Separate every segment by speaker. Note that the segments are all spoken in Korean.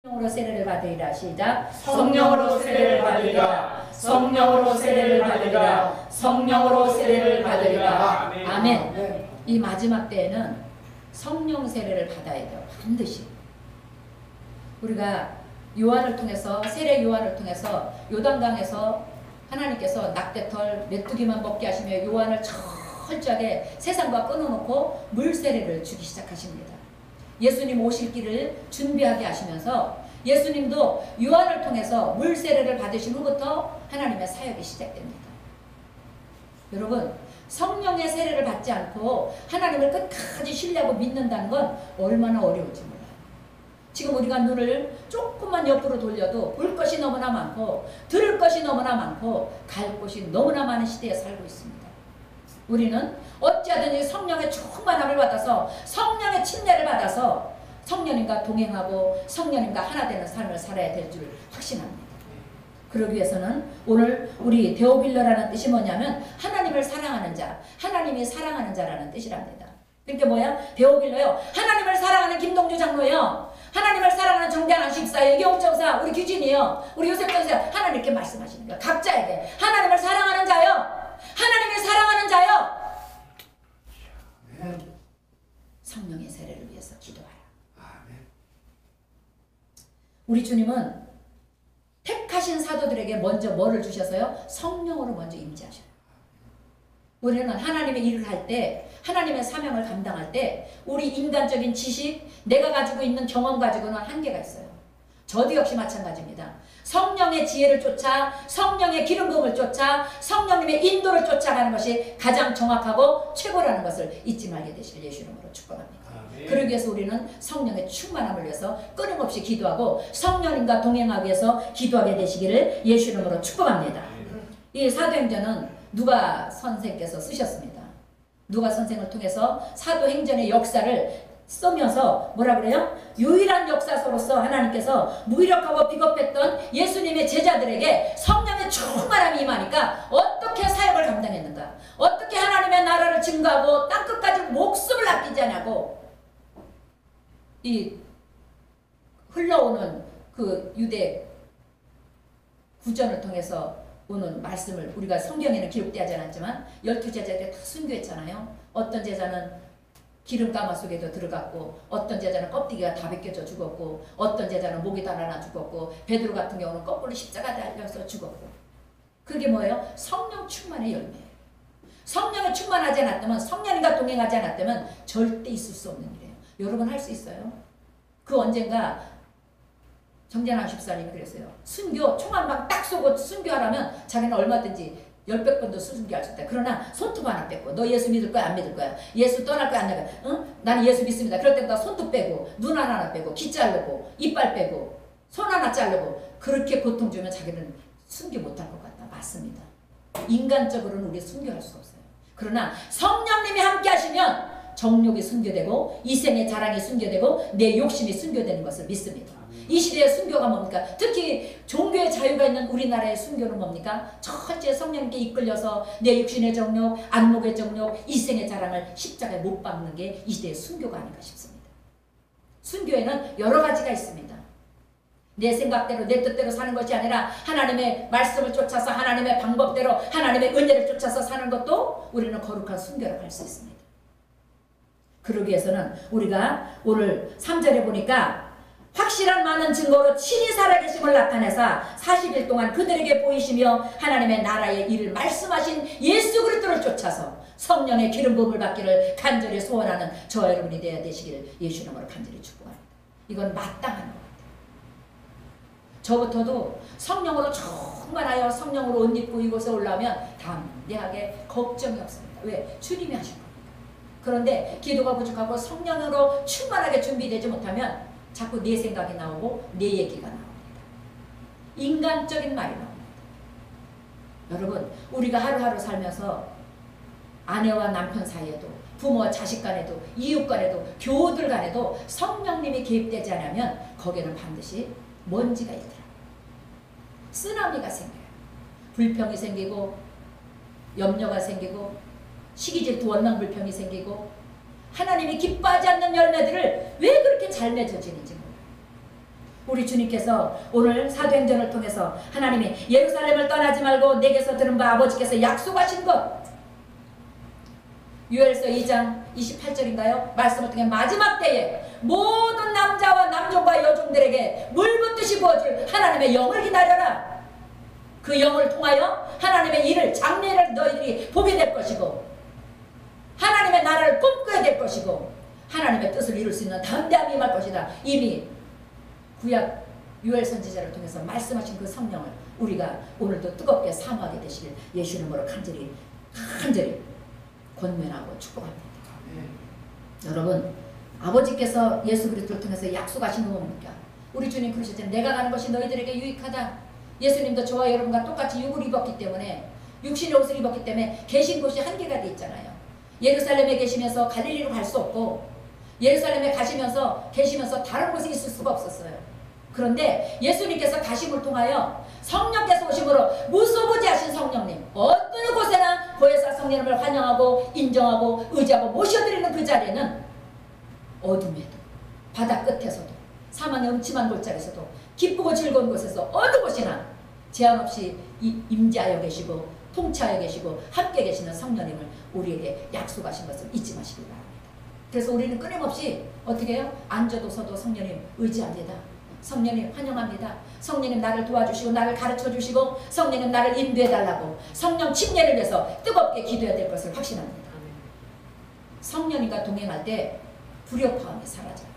Speaker 1: 성령으로 세례를 받으리라. 시작.
Speaker 2: 성령으로 세례를 받으리라. 성령으로 세례를 받으리라. 성령으로 세례를 받으리라.
Speaker 1: 아멘. 이 마지막 때에는 성령 세례를 받아야 돼요. 반드시. 우리가 요한을 통해서, 세례 요한을 통해서 요단강에서 하나님께서 낙대털 메뚜기만 먹게 하시며 요한을 철저하게 세상과 끊어놓고 물 세례를 주기 시작하십니다. 예수님 오실 길을 준비하게 하시면서 예수님도 요한을 통해서 물 세례를 받으신 후부터 하나님의 사역이 시작됩니다. 여러분, 성령의 세례를 받지 않고 하나님을 끝까지 신뢰하고 믿는다는 건 얼마나 어려운지 몰라요. 지금 우리가 눈을 조금만 옆으로 돌려도 볼 것이 너무나 많고 들을 것이 너무나 많고 갈 곳이 너무나 많은 시대에 살고 있습니다. 우리는 어찌하든지 성령의 충만함을 받아서 성령의 침례를 받아서 성령님과 동행하고 성령님과 하나 되는 삶을 살아야 될 줄 확신합니다. 그러기 위해서는 오늘 우리 데오빌러라는 뜻이 뭐냐면 하나님을 사랑하는 자, 하나님이 사랑하는 자라는 뜻이랍니다. 그러니까 뭐야? 데오빌러요. 하나님을 사랑하는 김동주 장로요. 하나님을 사랑하는 정대한 집사요. 이경정사, 우리 규진이요. 우리 요셉 전사. 하나님 이렇게 말씀하시는 거야. 각자에게 하나님을 사랑하는 자요. 하나님을 사랑하는 자요. 성령의 세례를 위해서 기도하라. 우리 주님은 택하신 사도들에게 먼저 뭐를 주셔서요? 성령으로 먼저 임재하셔요. 우리는 하나님의 일을 할 때, 하나님의 사명을 감당할 때 우리 인간적인 지식, 내가 가지고 있는 경험 가지고는 한계가 있어요. 저도 역시 마찬가지입니다. 성령의 지혜를 쫓아, 성령의 기름 부음을 쫓아, 성령님의 인도를 쫓아가는 것이 가장 정확하고 최고라는 것을 잊지 말게 되시길 예수 이름으로 축복합니다. 그러기 위해서 우리는 성령의 충만함을 위해서 끊임없이 기도하고 성령님과 동행하기 위해서 기도하게 되시기를 예수 이름으로 축복합니다. 이 사도행전은 누가 선생께서 쓰셨습니다. 누가 선생을 통해서 사도행전의 역사를 쓰면서 뭐라 그래요? 유일한 역사서로서 하나님께서 무기력하고 비겁했던 예수님의 제자들에게 성령의 충만함이 임하니까 어떻게 사역을 감당했는가? 어떻게 하나님의 나라를 증거하고 땅끝까지 목숨을 아끼지 않냐고 이 흘러오는 그 유대 구전을 통해서 오는 말씀을 우리가 성경에는 기록되지 않았지만 12제자들이 다 순교했잖아요. 어떤 제자는 기름 가마 속에도 들어갔고 어떤 제자는 껍데기가 다 벗겨져 죽었고 어떤 제자는 목이 달아나 죽었고 베드로 같은 경우는 거꾸로 십자가에 달려서 죽었고 그게 뭐예요? 성령 충만의 열매예요. 성령에 충만하지 않았다면 성령님과 동행하지 않았다면 절대 있을 수 없는 일이에요. 여러분 할 수 있어요? 그 언젠가 정재남 집사님이 그랬어요. 순교 총 한 방 딱 쏘고 순교하라면 자기는 얼마든지 10번도 순교할 수 있다. 그러나 손톱 하나 뺏고 너 예수 믿을 거야 안 믿을 거야? 예수 떠날 거야 안 떠날 거야? 응? 나는 예수 믿습니다. 그럴 때마다 손톱 빼고 눈 하나 빼고 귀 자르고 이빨 빼고 손 하나 자르고 그렇게 고통 주면 자기는 순교 못할 것 같다. 맞습니다. 인간적으로는 우리 순교할 수 없어요. 그러나 성령님이 함께 하시면 정욕이 순교되고 이생의 자랑이 순교되고 내 욕심이 순교되는 것을 믿습니다. 이 시대의 순교가 뭡니까? 특히 종교의 자유가 있는 우리나라의 순교는 뭡니까? 철저히 성령님께 이끌려서 내 육신의 정욕, 안목의 정욕, 이생의 자랑을 십자가에 못 박는 게 이 시대의 순교가 아닌가 싶습니다. 순교에는 여러 가지가 있습니다. 내 생각대로 내 뜻대로 사는 것이 아니라 하나님의 말씀을 쫓아서 하나님의 방법대로 하나님의 은혜를 쫓아서 사는 것도 우리는 거룩한 순교라고 할 수 있습니다. 그러기 위해서는 우리가 오늘 3절에 보니까 확실한 많은 증거로 친히 살아계심을 나타내사 40일 동안 그들에게 보이시며 하나님의 나라의 일을 말씀하신 예수 그리스도를 쫓아서 성령의 기름 부음을 받기를 간절히 소원하는 저와 여러분이 되어야 되시기를 예수 이름으로 간절히 축복합니다. 이건 마땅한 것 같아요. 저부터도 성령으로 충만하여 성령으로 옷 입고 이곳에 올라오면 담대하게 걱정이 없습니다. 왜? 주님이 하실 겁니다. 그런데 기도가 부족하고 성령으로 충만하게 준비되지 못하면 자꾸 내 생각이 나오고 내 얘기가 나옵니다. 인간적인 말이 나옵니다. 여러분, 우리가 하루하루 살면서 아내와 남편 사이에도 부모와 자식 간에도 이웃 간에도 교우들 간에도 성령님이 개입되지 않으면 거기에는 반드시 먼지가 있더라. 쓰나미가 생겨요. 불평이 생기고 염려가 생기고 시기 질투 원망 불평이 생기고 하나님이 기뻐하지 않는 열매들을 왜 그렇게 잘 맺어지는지 몰라요. 우리 주님께서 오늘 사도행전을 통해서 하나님이 예루살렘을 떠나지 말고 내게서 들은 바 아버지께서 약속하신 것, 유엘서 2장 28절인가요? 말씀을 통해 마지막 때에 모든 남자와 남종과 여종들에게 물붓듯이 부어줄 하나님의 영을 기다려라. 그 영을 통하여 하나님의 일을, 장래를 너희들이 보게 될 것이고 하나님의 나라를 꿈꾸게 될 것이고 하나님의 뜻을 이룰 수 있는 담대함이 임할 것이다. 이미 구약 유엘 선지자를 통해서 말씀하신 그 성령을 우리가 오늘도 뜨겁게 사모하게 되시길 예수 이름으로 간절히 권면하고 축복합니다. 여러분, 아버지께서 예수 그리스도를 통해서 약속하신 건 뭡니까? 우리 주님 그러셨잖아요. 내가 가는 것이 너희들에게 유익하다. 예수님도 저와 여러분과 똑같이 육을 입었기 때문에, 육신의 옷을 입었기 때문에 계신 곳이 한계가 돼 있잖아요. 예루살렘에 계시면서 갈릴리로 갈 수 없고 예루살렘에 계시면서 다른 곳에 있을 수가 없었어요. 그런데 예수님께서 가심을 통하여 성령께서 오심으로 무소부지하신 성령님, 어떤 곳에나 보혜사 성령님을 환영하고 인정하고 의지하고 모셔드리는 그 자리에는 어둠에도 바다 끝에서도 사망의 음침한 골짜기에서도 기쁘고 즐거운 곳에서 어느 곳이나 제한 없이 임재하여 계시고 통치하여 계시고 함께 계시는 성령님을 우리에게 약속하신 것을 잊지 마시기 바랍니다. 그래서 우리는 끊임없이 어떻게 해요? 앉아도 서도 성령님 의지합니다. 성령님 환영합니다. 성령님 나를 도와주시고 나를 가르쳐주시고 성령님 나를 인도해달라고 성령 침례를 위해서 뜨겁게 기도해야 될 것을 확신합니다. 성령님과 동행할 때 불협화음이 사라져요.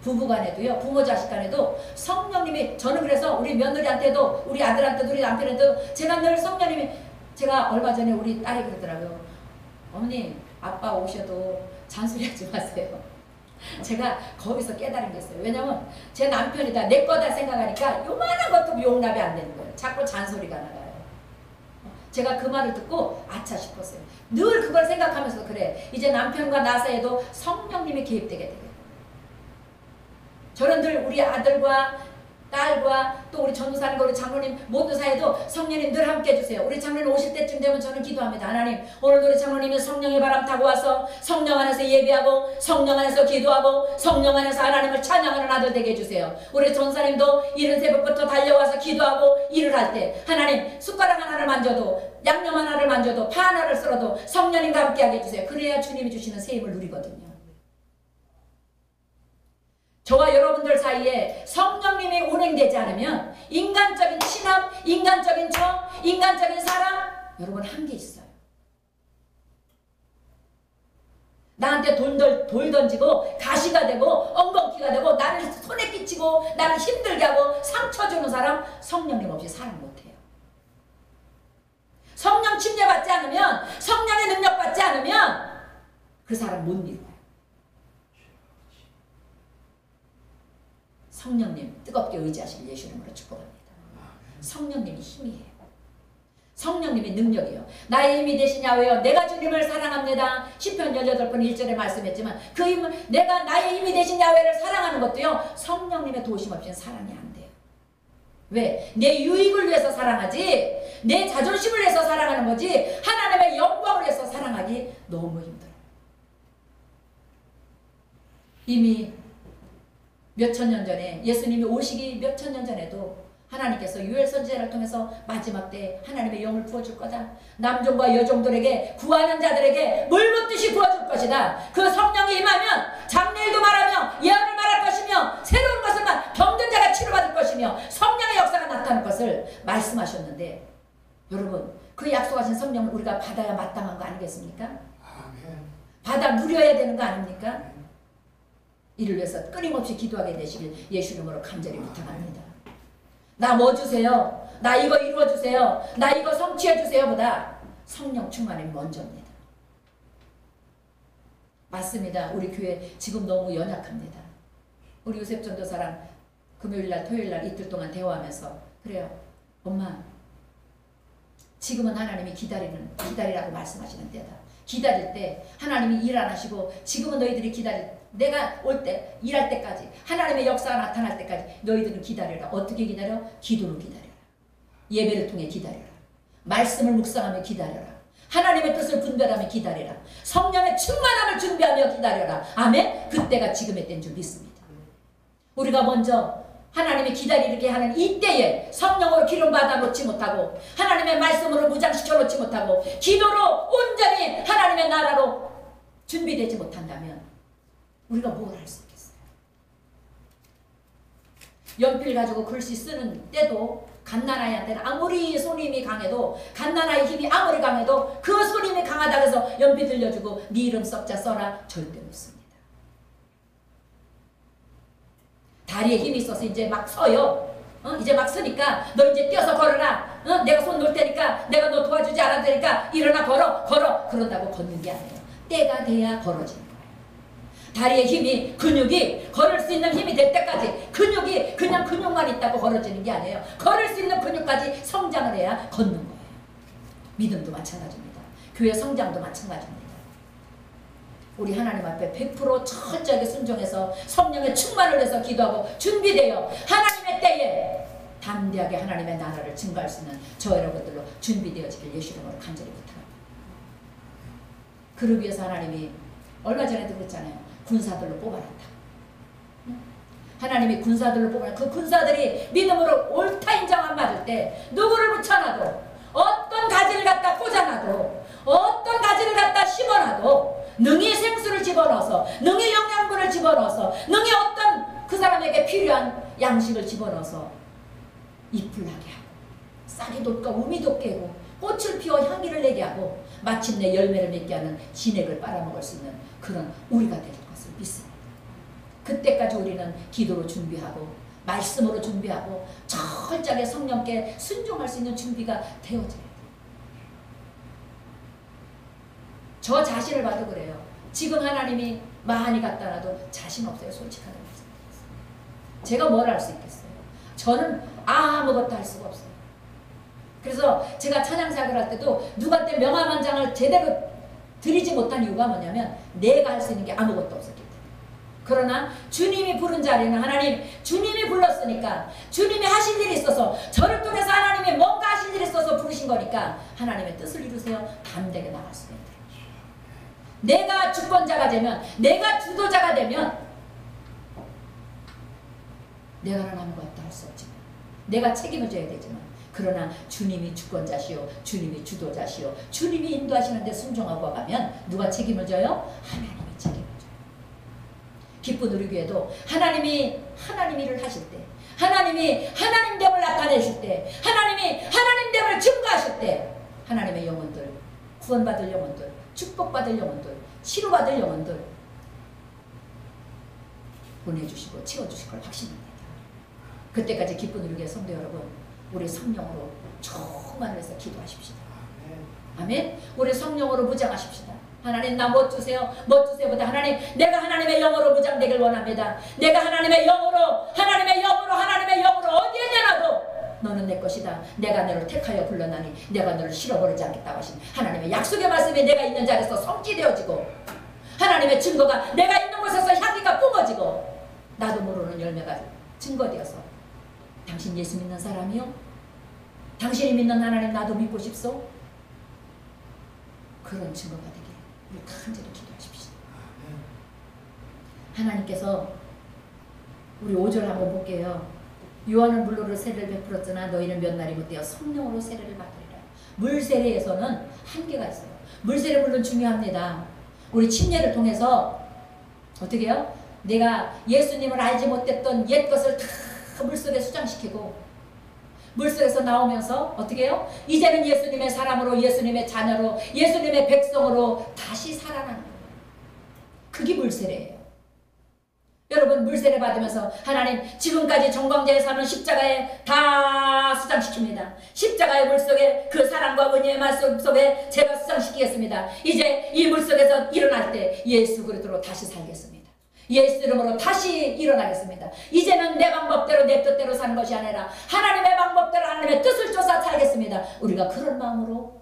Speaker 1: 부부간에도요, 부모 자식 간에도 성령님이, 저는 그래서 우리 며느리한테도 우리 아들한테도 우리 남편한테도 제가 늘 성령님이, 제가 얼마 전에 우리 딸이 그러더라고요. 어머니 아빠 오셔도 잔소리하지 마세요. 제가 거기서 깨달은 게 있어요. 왜냐면 제 남편이다 내 거다 생각하니까 요만한 것도 용납이 안 되는 거예요. 자꾸 잔소리가 나가요. 제가 그 말을 듣고 아차 싶었어요. 늘 그걸 생각하면서 그래, 이제 남편과 나 사이에도 성령님이 개입되게 되겠다. 저는 늘 우리 아들과 딸과 또 우리 전도사님과 우리 장로님 모두 사이에도 성령님 늘 함께 해주세요. 우리 장로님 오실 때쯤 되면 저는 기도합니다. 하나님, 오늘도 우리 장로님은 성령의 바람 타고 와서 성령 안에서 예배하고 성령 안에서 기도하고 성령 안에서 하나님을 찬양하는 아들 되게 해주세요. 우리 전사님도 이른 새벽부터 달려와서 기도하고 일을 할 때 하나님, 숟가락 하나를 만져도 양념 하나를 만져도 파 하나를 썰어도 성령님과 함께하게 해주세요. 그래야 주님이 주시는 세임을 누리거든요. 저와 여러분들 사이에 성령님이 운행되지 않으면 인간적인 친함, 인간적인 정, 인간적인 사랑, 여러분 한계 있어요. 나한테 돌 던지고 가시가 되고 엉겅퀴가 되고 나를 손에 끼치고 나를 힘들게 하고 상처 주는 사람, 성령님 없이 사랑 못해요. 성령 침례받지 않으면, 성령의 능력 받지 않으면 그 사람 못 이루어요. 성령님 뜨겁게 의지하시길 예수 이름으로 축복합니다. 성령님이 힘이에요. 성령님이 능력이에요. 나의 힘이 되신 야훼여 내가 주님을 사랑합니다. 시편 18편 1절에 말씀했지만 그 힘은, 내가 나의 힘이 되신 야훼를 사랑하는 것도요, 성령님의 도우심 없이는 사랑이 안 돼요. 왜? 내 유익을 위해서 사랑하지, 내 자존심을 위해서 사랑하는 거지 하나님의 영광을 위해서 사랑하기 너무 힘들어요. 이미 몇천 년 전에, 예수님이 오시기 몇천 년 전에도 하나님께서 유엘 선지자를 통해서 마지막 때 하나님의 영을 부어줄 거다. 남종과 여종들에게, 구하는 자들에게 물붓듯이 부어줄 것이다. 그 성령이 임하면 장래일도 말하며 예언을 말할 것이며 새로운 것을 병든 자가 치료받을 것이며 성령의 역사가 나타날 것을 말씀하셨는데, 여러분 그 약속하신 성령을 우리가 받아야 마땅한 거 아니겠습니까? 받아 누려야 되는 거 아닙니까? 이를 위해서 끊임없이 기도하게 되시길 예수 이름으로 간절히 부탁합니다. 나 뭐 주세요? 나 이거 이루어주세요. 나 이거 성취해주세요 보다 성령 충만이 먼저입니다. 맞습니다. 우리 교회 지금 너무 연약합니다. 우리 요셉 전도사랑 금요일날 토요일날 이틀 동안 대화하면서 그래요. 엄마, 지금은 하나님이 기다리라고 말씀하시는 때다. 기다릴 때 하나님이 일 안 하시고 지금은 너희들이 내가 올 때, 일할 때까지, 하나님의 역사가 나타날 때까지 너희들은 기다려라. 어떻게 기다려? 기도로 기다려라. 예배를 통해 기다려라. 말씀을 묵상하며 기다려라. 하나님의 뜻을 분별하며 기다려라. 성령의 충만함을 준비하며 기다려라. 아멘? 그때가 지금의 때인 줄 믿습니다. 우리가 먼저 하나님이 기다리게 하는 이때에 성령으로 기름받아 놓지 못하고 하나님의 말씀으로 무장시켜 놓지 못하고 기도로 온전히 하나님의 나라로 준비되지 못한다면 우리가 뭘 할 수 있겠어요? 연필 가지고 글씨 쓰는 때도 갓난아이한테는 아무리 손님이 강해도 갓난아이 힘이 아무리 강해도 그 손님이 강하다고 해서 연필 들려주고 네 이름 썩자 써라 절대 못 씁니다. 다리에 힘이 있어서 이제 막 서요. 이제 막 서니까 너 이제 뛰어서 걸어라. 내가 손 놓을 테니까 내가 너 도와주지 않을 테니까 일어나 걸어 그런다고 걷는 게 아니에요. 때가 돼야 걸어지는 거예요. 다리에 힘이 근육이 걸을 수 있는 힘이 될 때까지 근육이 그냥 근육만 있다고 걸어지는 게 아니에요. 걸을 수 있는 근육까지 성장을 해야 걷는 거예요. 믿음도 마찬가지입니다. 교회 성장도 마찬가지입니다. 우리 하나님 앞에 100% 철저하게 순종해서 성령의 충만을 해서 기도하고 준비되어 하나님의 때에 담대하게 하나님의 나라를 증거할 수 있는 저 여러분들로 준비되어지길 예수 이름으로 간절히 부탁합니다. 그러기 위해서 하나님이 얼마 전에도 그랬잖아요. 군사들로 뽑아놨다. 하나님이 군사들로 뽑아놨다. 그 군사들이 믿음으로 옳다 인정한 맞을 때 누구를 붙여놔도 어떤 가지를 갖다 꽂아놔도 어떤 가지를 갖다 심어놔도 능히 생수를 집어넣어서 능히 영양분을 집어넣어서 능히 어떤 그 사람에게 필요한 양식을 집어넣어서 잎을 나게 하고 싹이 돋고 우미 돋게 하고 꽃을 피워 향기를 내게 하고 마침내 열매를 맺게 하는 진액을 빨아먹을 수 있는 그런 우리가 될 것을 믿습니다. 그때까지 우리는 기도로 준비하고 말씀으로 준비하고 철저하게 성령께 순종할 수 있는 준비가 되어져야 돼요. 저 자신을 봐도 그래요. 지금 하나님이 많이 갖다 놔도 자신 없어요. 솔직하게 말씀드렸어요. 제가 뭘 할 수 있겠어요? 저는 아무것도 할 수가 없어요. 그래서 제가 찬양사역을 할 때도 누구한테 명함 한 장을 제대로 드리지 못한 이유가 뭐냐면 내가 할 수 있는 게 아무것도 없었기 때문에. 그러나 주님이 부른 자리는 하나님 주님이 불렀으니까 주님이 하신 일이 있어서 저를 통해서 하나님이 뭔가 하신 일이 있어서 부르신 거니까 하나님의 뜻을 이루세요. 담대하게 나갈 수가 있다. 내가 주권자가 되면 내가 주도자가 되면 내가는 아무것도 할 수 없지만 내가 책임을 져야 되지만 그러나 주님이 주권자시오 주님이 주도자시오 주님이 인도하시는데 순종하고 가면 누가 책임을 져요? 하나님이 책임을 져요. 기쁜 우리 교회도 하나님이 하나님 일을 하실 때 하나님이 하나님됨을 나타내실 때 하나님이 하나님됨을 증거하실 때 하나님의 영혼들 구원받을 영혼들 축복받을 영혼들 치료받을 영혼들 보내주시고 채워주실 걸 확신합니다. 그때까지 기쁜 우리 교회 성도 여러분 우리 성령으로 충만해서 기도하십시다. 아멘. 우리 성령으로 무장하십시다. 하나님 나 못 주세요. 못 주세요보다 하나님 내가 하나님의 영으로 무장되길 원합니다. 내가 하나님의 영으로 어디에 내놔도 너는 내 것이다. 내가 너를 택하여 불러나니 내가 너를 실어버리지 않겠다고 하신 하나님의 약속의 말씀이 내가 있는 자리에서 성취되어지고 하나님의 증거가 내가 있는 곳에서 향기가 뿜어지고 나도 모르는 열매가 증거되어서 당신 예수 믿는 사람이요? 당신이 믿는 하나님 나도 믿고 싶소? 그런 증거가 되게 우리 간절히 기도하십시오. 하나님께서 우리 5절 한번 볼게요. 요한은 물로를 세례를 베풀었으나 너희는 몇 날이 못되어 성령으로 세례를 받으리라. 물 세례에서는 한계가 있어요. 물 세례 물론 중요합니다. 우리 침례를 통해서 어떻게 해요? 내가 예수님을 알지 못했던 옛 것을 다 물속에 수장시키고 물속에서 나오면서 어떻게 해요? 이제는 예수님의 사람으로 예수님의 자녀로 예수님의 백성으로 다시 살아나는 거예요. 그게 물세례예요. 여러분 물세례 받으면서 하나님 지금까지 정광제에 사는 십자가에 다 수장시킵니다. 십자가의 물속에 그 사랑과 은혜의 말씀 속에 제가 수장시키겠습니다. 이제 이 물속에서 일어날 때 예수 그리스도로 다시 살겠습니다. 예수 이름으로 다시 일어나겠습니다. 이제는 내 방법대로 내 뜻대로 사는 것이 아니라 하나님의 방법대로 하나님의 뜻을 쫓아 살겠습니다. 우리가 그런 마음으로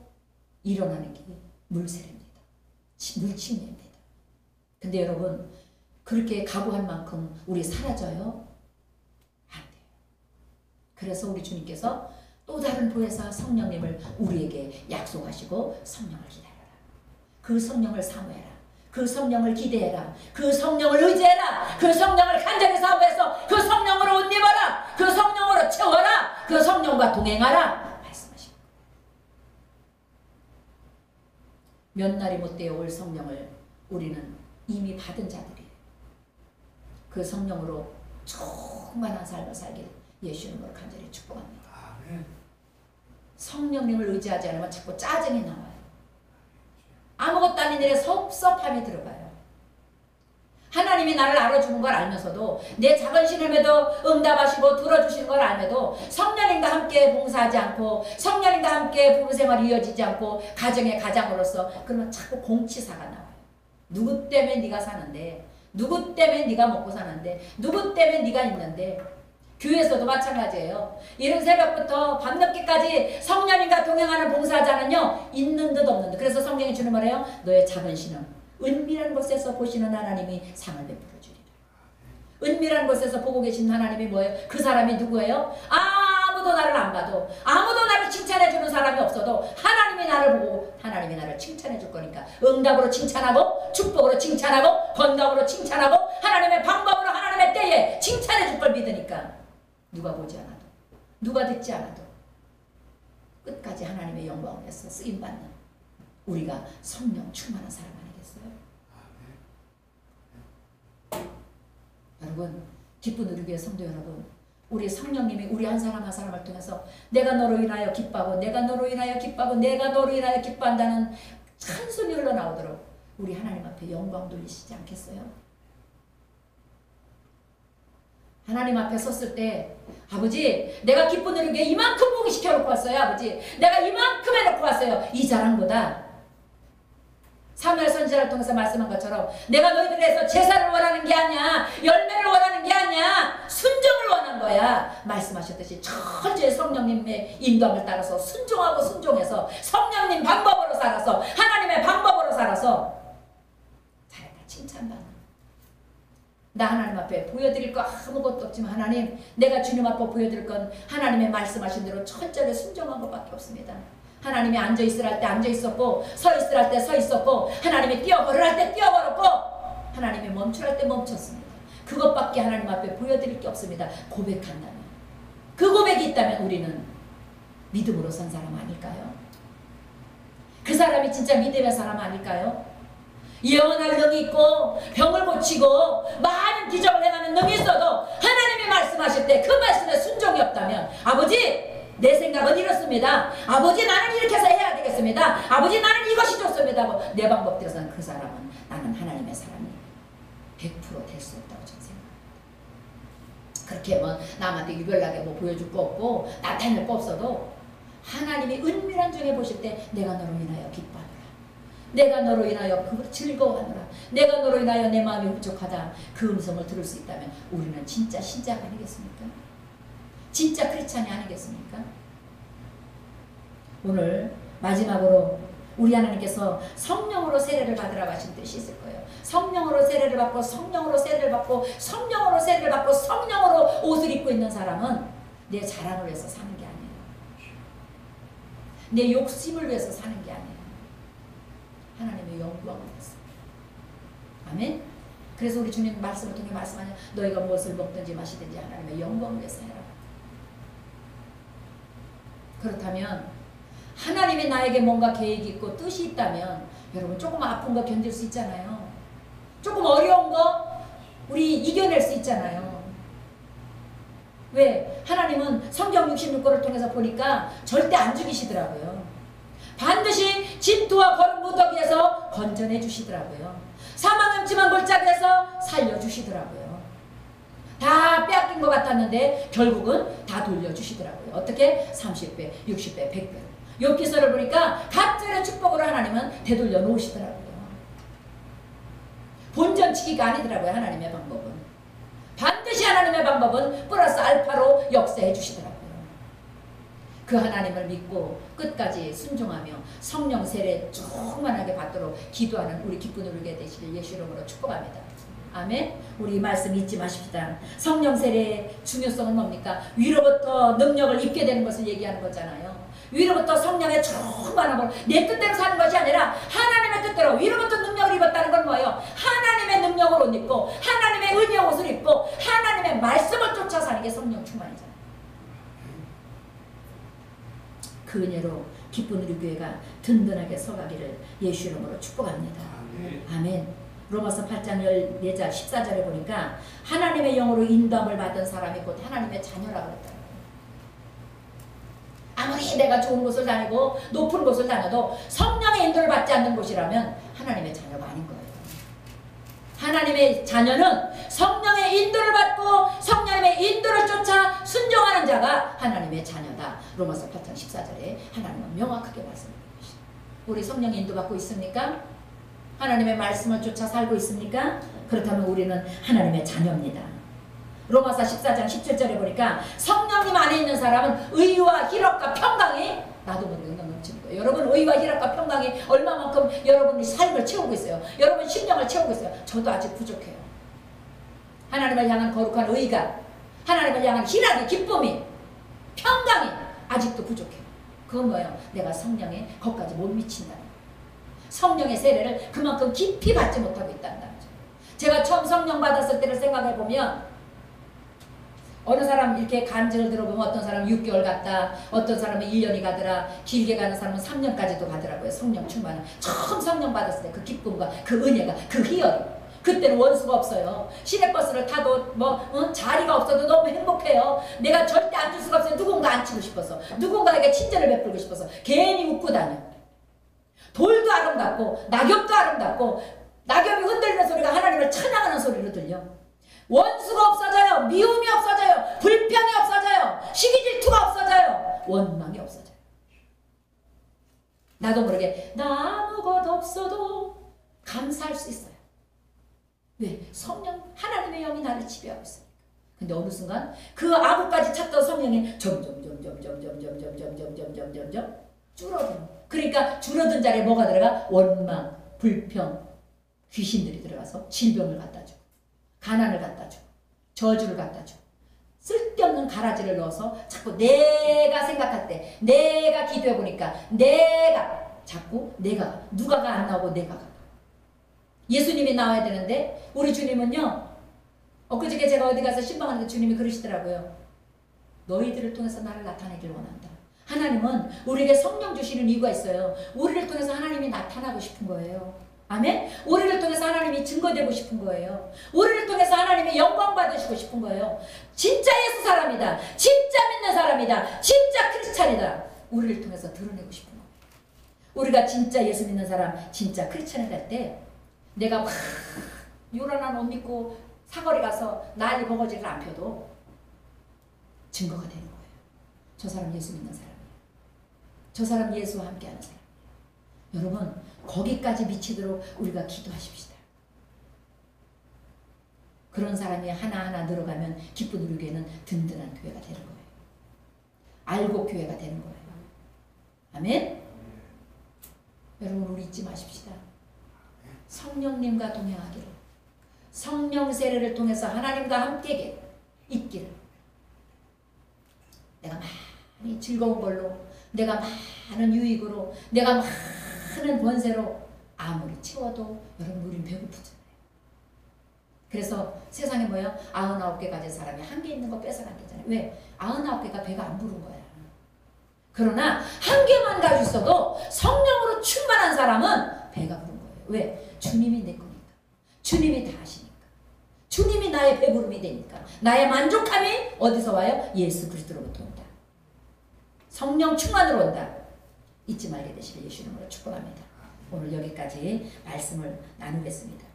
Speaker 1: 일어나는 게 물세례입니다. 물침례입니다. 근데 여러분 그렇게 각오한 만큼 우리 사라져요? 안 돼요. 그래서 우리 주님께서 또 다른 보혜사 성령님을 우리에게 약속하시고 성령을 기다려라. 그 성령을 사모해라. 그 성령을 기대해라. 그 성령을 의지해라. 그 성령을 간절히 사모해서 그 성령으로 옷 입어라. 그 성령으로 채워라. 그 성령과 동행하라. 말씀하십니다. 몇 날이 못되어 올 성령을 우리는 이미 받은 자들이에요. 그 성령으로 충만한 삶을 살기를 예수 이름으로 간절히 축복합니다. 성령님을 의지하지 않으면 자꾸 짜증이 나와요. 아무것도 아닌 일에 섭섭함이 들어가요. 하나님이 나를 알아주는 걸 알면서도 내 작은 신음에도 응답하시고 들어주시는 걸 알면도 성령님과 함께 봉사하지 않고 성령님과 함께 부부생활이 이어지지 않고 가정의 가장으로서 그러면 자꾸 공치사가 나와요. 누구 때문에 네가 사는데, 누구 때문에 네가 먹고 사는데, 누구 때문에 네가 있는데. 교회에서도 마찬가지예요. 이른 새벽부터 밤늦게까지 성령님과 동행하는 봉사자는요, 있는 듯 없는 듯. 그래서 성경이 주는 말이에요. 너의 작은 신은 은밀한 곳에서 보시는 하나님이 상을 베풀어 주리라. 은밀한 곳에서 보고 계신 하나님이 뭐예요? 그 사람이 누구예요? 아무도 나를 안 봐도, 아무도 나를 칭찬해 주는 사람이 없어도 하나님이 나를 보고 하나님이 나를 칭찬해 줄 거니까 응답으로 칭찬하고 축복으로 칭찬하고 건강으로 칭찬하고 하나님의 방법으로 하나님의 때에 칭찬해 줄 걸 믿으니까 누가 보지 않아도, 누가 듣지 않아도 끝까지 하나님의 영광을 위해서 쓰임받는 우리가 성령 충만한 사람 아니겠어요? 여러분, 기쁜 우리 교회 성도 여러분, 우리 성령님이 우리 한 사람 한 사람을 통해서 내가 너로 인하여 기뻐하고 내가 너로 인하여 기뻐하고 내가 너로 인하여 기뻐한다는 찬송이 흘러나오도록 우리 하나님 앞에 영광 돌리시지 않겠어요? 하나님 앞에 섰을 때 아버지, 내가 기쁜 우리 교회 이만큼 봉시켜놓고 왔어요. 아버지, 내가 이만큼 해놓고 왔어요. 이 자랑보다 사무엘 선지자를 통해서 말씀한 것처럼 내가 너희들에서 제사를 원하는 게 아니야, 열매를 원하는 게 아니야, 순종을 원한 거야. 말씀하셨듯이 철저히 성령님의 인도함을 따라서 순종하고 순종해서 성령님 방법으로 살아서 하나님의 방법으로 살아서 잘했다 칭찬받는, 나 하나님 앞에 보여드릴 거 아무것도 없지만 하나님, 내가 주님 앞에 보여드릴 건 하나님의 말씀하신 대로 철저히 순종한 것밖에 없습니다. 하나님이 앉아있으라 할 때 앉아있었고 서있으라 할 때 서있었고 하나님이 뛰어걸으라 할 때 뛰어걸었고 하나님이 멈추라 할 때 멈췄습니다. 그것밖에 하나님 앞에 보여드릴 게 없습니다. 고백한다면, 그 고백이 있다면 우리는 믿음으로 선 사람 아닐까요? 그 사람이 진짜 믿음의 사람 아닐까요? 예언할 능이 있고 병을 고치고 많은 기적을 행하는 능이 있어도 하나님이 말씀하실 때 그 말씀에 순종이 없다면, 아버지 내 생각은 이렇습니다, 아버지 나는 이렇게 해서 해야 되겠습니다, 아버지 나는 이것이 좋습니다 하고 내 방법대로서는 그 사람은, 나는 하나님의 사람이 100% 될 수 없다고 저는 생각합니다. 그렇게 뭐 남한테 유별나게 뭐 보여줄 거 없고 나타낼 거 없어도 하나님이 은밀한 중에 보실 때 내가 너로 인하여 기뻐하노라, 내가 너로 인하여 즐거워하노라, 내가 너로 인하여 내 마음이 부족하다, 그 음성을 들을 수 있다면 우리는 진짜 신자가 아니겠습니까? 진짜 크리스찬이 아니겠습니까? 오늘 마지막으로 우리 하나님께서 성령으로 세례를 받으라고 하신 뜻이 있을 거예요. 성령으로 세례를 받고 성령으로 세례를 받고 성령으로 세례를 받고 성령으로 옷을 입고 있는 사람은 내 자랑을 위해서 사는 게 아니에요. 내 욕심을 위해서 사는 게 아니에요. 하나님의 영광을 위해서. 아멘? 그래서 우리 주님 말씀을 통해 말씀하냐, 너희가 무엇을 먹든지 마시든지 하나님의 영광을 위해서 해라. 그렇다면 하나님이 나에게 뭔가 계획이 있고 뜻이 있다면 여러분 조금 아픈 거 견딜 수 있잖아요. 조금 어려운 거 우리 이겨낼 수 있잖아요. 왜? 하나님은 성경 66권을 통해서 보니까 절대 안 죽이시더라고요. 반드시 진토와 거룩 무더기에서 건져내 주시더라고요. 사망음침한 골짜기에서 살려주시더라고요. 다 빼앗긴 것 같았는데 결국은 다 돌려주시더라고요. 어떻게? 30배, 60배, 100배로. 욥기서를 보니까 각절의 축복으로 하나님은 되돌려 놓으시더라고요. 본전치기가 아니더라고요. 하나님의 방법은. 반드시 하나님의 방법은 플러스 알파로 역사해 주시더라고요. 그 하나님을 믿고 끝까지 순종하며 성령 세례 충만하게 받도록 기도하는 우리 기쁜 우리 교회 되시길 예수 이름으로 축복합니다. 아멘. 우리 이 말씀 잊지 마십시다. 성령 세례의 중요성은 뭡니까? 위로부터 능력을 입게 되는 것을 얘기하는 거잖아요. 위로부터 성령의 충만함으로 내 뜻대로 사는 것이 아니라 하나님의 뜻대로 위로부터 능력을 입었다는 건 뭐예요? 하나님의 능력을 옷 입고 하나님의 은혜의 옷을 입고 하나님의 말씀을 쫓아 사는 게 성령 충만이잖아요. 그 은혜로 기쁜 우리 교회가 든든하게 서가기를 예수 이름으로 축복합니다. 아멘. 로마서 8장 14절 14절에 보니까 하나님의 영으로 인도함을 받은 사람이 곧 하나님의 자녀라고 그랬다. 아무리 내가 좋은 곳을 다니고 높은 곳을 다녀도 성령의 인도를 받지 않는 곳이라면 하나님의 자녀가 아닌 거예요. 하나님의 자녀는 성령의 인도를 받고 성령의 인도를 쫓아 순종하는 자가 하나님의 자녀다. 로마서 8장 14절에 하나님은 명확하게 말씀합니다. 우리 성령의 인도 받고 있습니까? 하나님의 말씀을 쫓아 살고 있습니까? 그렇다면 우리는 하나님의 자녀입니다. 로마서 14장 17절에 보니까 성령님 안에 있는 사람은 의와 희락과 평강이 나도 모르게 넘치는 거예요. 여러분 의와 희락과 평강이 얼마만큼 여러분의 삶을 채우고 있어요. 여러분 심령을 채우고 있어요. 저도 아직 부족해요. 하나님을 향한 거룩한 의가, 하나님을 향한 희락이, 기쁨이, 평강이 아직도 부족해요. 그건 뭐예요? 내가 성령에 거기까지 못 미친다는 거예요. 성령의 세례를 그만큼 깊이 받지 못하고 있다는 거죠. 제가 처음 성령 받았을 때를 생각해 보면 어느 사람 이렇게 간증을 들어보면 어떤 사람은 6개월 갔다, 어떤 사람은 1년이 가더라, 길게 가는 사람은 3년까지도 가더라고요. 성령 충만을 처음 성령 받았을 때 그 기쁨과 그 은혜가, 그 희열이. 그때는 원수가 없어요. 시내버스를 타도 자리가 없어도 너무 행복해요. 내가 절대 앉을 수가 없어요. 누군가 앉히고 싶어서, 누군가에게 친절을 베풀고 싶어서 괜히 웃고 다녀. 돌도 아름답고 낙엽도 아름답고 낙엽이 흔들리는 소리가 하나님을 찬양하는 소리로 들려. 원수가 없어져요. 미움이 없어져요. 불평이 없어져요. 시기 질투가 없어져요. 원망이 없어져요. 나도 모르게 나 아무것도 없어도 감사할 수 있어요. 왜? 성령 하나님의 영이 나를 지배하고 있으니까. 근데 어느 순간 그 아무까지 찾던 성령이 점점 줄어들어. 그러니까 줄어든 자리에 뭐가 들어가? 원망, 불평, 귀신들이 들어가서 질병을 갖다 주고 가난을 갖다 주고 저주를 갖다 주고 쓸데없는 가라지를 넣어서 자꾸 내가 생각할 때 내가 기도해 보니까 내가 자꾸 내가 누가가 안 나오고 내가 가. 예수님이 나와야 되는데 우리 주님은요. 엊그저께 제가 어디 가서 신방하는데 주님이 그러시더라고요. 너희들을 통해서 나를 나타내길 원한다. 하나님은 우리에게 성령 주시는 이유가 있어요. 우리를 통해서 하나님이 나타나고 싶은 거예요. 아멘? 우리를 통해서 하나님이 증거되고 싶은 거예요. 우리를 통해서 하나님의 영광 받으시고 싶은 거예요. 진짜 예수 사람이다. 진짜 믿는 사람이다. 진짜 크리스찬이다. 우리를 통해서 드러내고 싶은 거예요. 우리가 진짜 예수 믿는 사람, 진짜 크리스찬이 될 때 내가 막 요란한 옷 입고 사거리 가서 난리 버거지를 안 펴도 증거가 되는 거예요. 저 사람 예수 믿는 사람이에요. 저 사람 예수와 함께하는 사람이에요. 여러분 거기까지 미치도록 우리가 기도하십시다. 그런 사람이 하나하나 늘어가면 기쁜 우리 교회는 든든한 교회가 되는 거예요. 알곡 교회가 되는 거예요. 아멘? 여러분 우리 잊지 마십시다. 성령님과 동행하기를, 성령 세례를 통해서 하나님과 함께 있기를, 내가 많이 즐거운 걸로, 내가 많은 유익으로, 내가 많은 번세로 아무리 채워도 여러분 우린 배고프잖아요. 그래서 세상에 뭐예요? 99개 가진 사람이 1개 있는 거 뺏어간 게잖아요. 왜? 99개가 배가 안 부른 거야. 그러나 1개만 가지고 있어도 성령으로 충만한 사람은 배가 부른 거예요. 왜? 주님이 내 거니까. 주님이 다 하시니까. 주님이 나의 배부름이 되니까. 나의 만족함이 어디서 와요? 예수 그리스도로부터 온다. 성령 충만으로 온다. 잊지 말게 되시길 예수 이름으로 축복합니다. 오늘 여기까지 말씀을 나누겠습니다.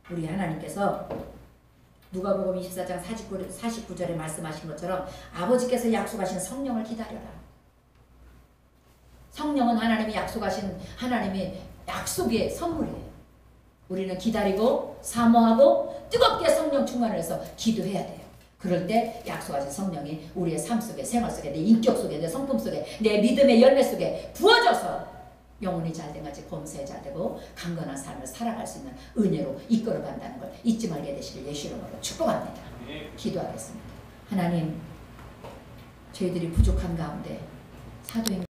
Speaker 1: 우리 하나님께서 누가복음 24장 49절에 말씀하신 것처럼 아버지께서 약속하신 성령을 기다려라. 성령은 하나님이 약속하신 하나님의 약속의 선물이에요. 우리는 기다리고 사모하고 뜨겁게 성령 충만을 해서 기도해야 돼요. 그럴 때 약속하신 성령이 우리의 삶 속에, 생활 속에, 내 인격 속에, 내 성품 속에, 내 믿음의 열매 속에 부어져서 영혼이 잘된 같이 검사에 잘되고 강건한 삶을 살아갈 수 있는 은혜로 이끌어간다는 걸 잊지 말게 되시길 예수 이름으로 축복합니다. 기도하겠습니다. 하나님, 저희들이 부족한 가운데 사도행